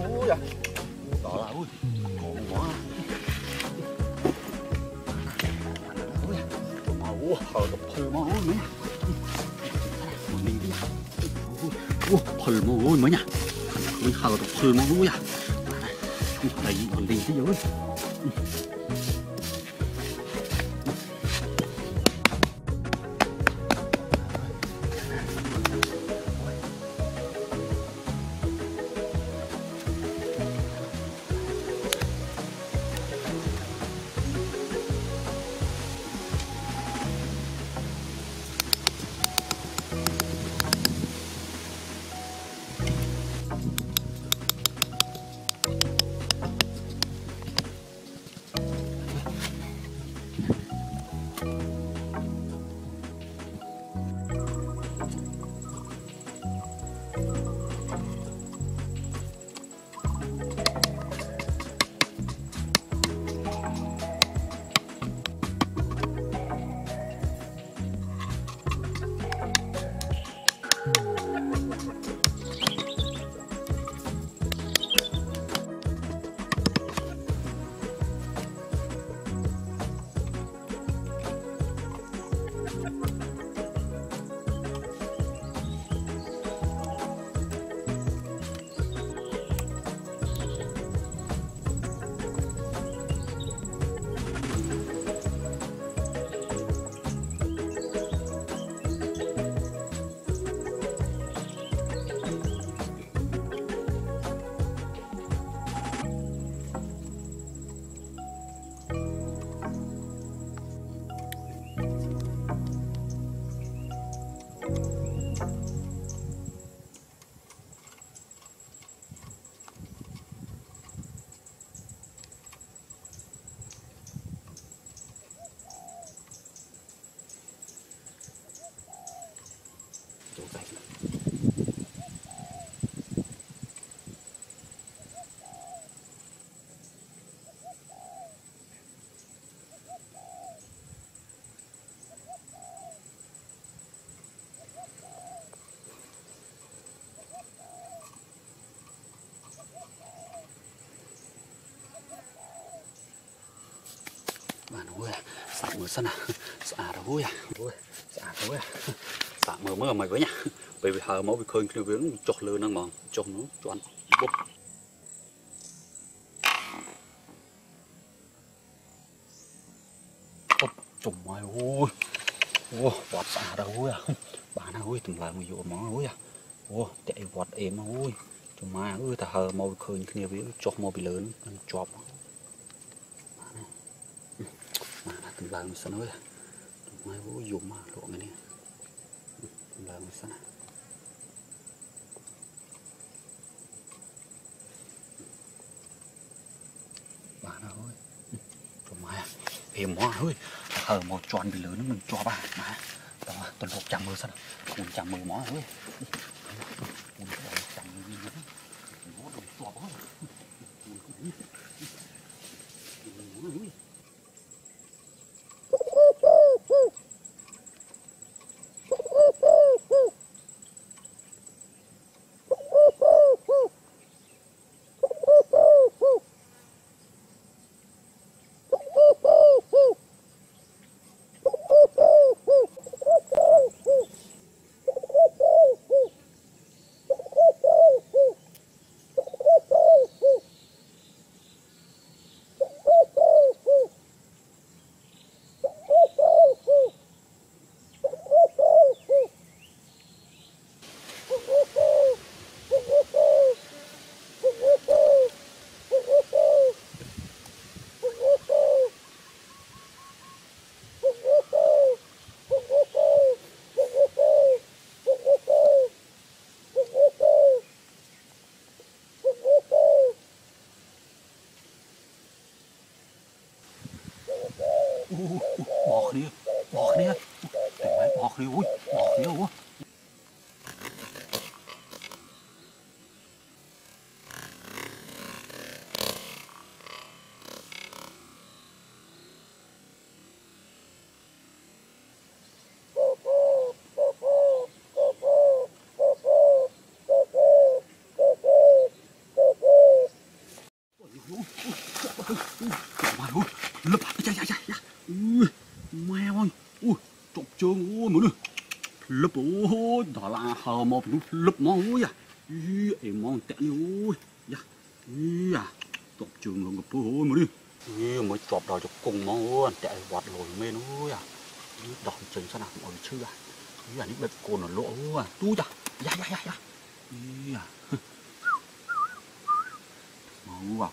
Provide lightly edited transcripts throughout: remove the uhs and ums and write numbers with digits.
ui à đó là ui ngon quá ui hơi gặp phơi máu nữa mình đi ui phơi máu mới nha mình hơi gặp phơi máu ui à đây mình đi thế giới bạn ui xả mưa sân à xả đâu ui à xả đâu ui à xả mưa mới mày với nhá bởi vì hờ máu bị khơi kêu viếng chọt lơ năng mòn chọt nó choán bốc chủng mày ui vọt xả đâu ui à bạn ui từng lại một vụ món ui à chạy vọt êm ui chủng mày ui ta hờ máu bị khơi kêu viếng chọt máu bị lớn chọp từng lại một sân ui mai vô dùng mà lộ này nè là một sân bà nào ơi cho mai em hoa ơi một tròn bị lớn mình cho bà mà đó tuần hộp chạm mưa sân mình chạm mưa mó ơi mình chạm mưa gì nữa mình vô đồ cho bó bỏ đi bỏ đi bỏ đi ui bỏ đi ui lấp dạ ui mèo ơi ui chọc trơn ui mà nữa lấp ôi đó là hờ một lấp mò ui à em mong tẹn ui dạ à chọc trơn luôn ngập ôi mà đi mới chọc đòi chọc cùng mò ui tẹn quạt lồi mê ui à đòn chừng sao nào ở chưa à ní bếp cồn ở lỗ ui à tu dạ dạ à máu à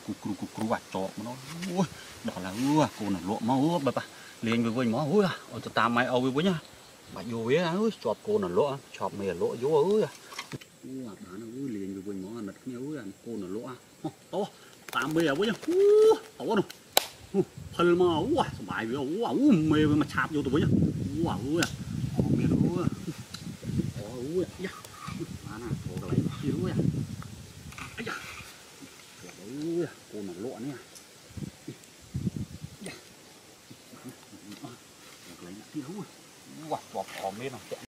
cục à chọc nó ui đó là cồn ở lỗ máu bà liền với máu ui à ở tao mày ơi với nhá bà vô với ơi chọc cồn ở lỗ chọc mày ở lỗ vô ơi à bán ơi liền với máu nật nhau ơi cồn ở lỗ à to tạm bè với nhá to đâu phơi mà ui bài với ui mê mà chạp vô tụi với nhá ui à mê ui ui dạ bán à thổ cái này kia ui à ui cồn ở lỗ này lấy kia ui wow, bọt mê nào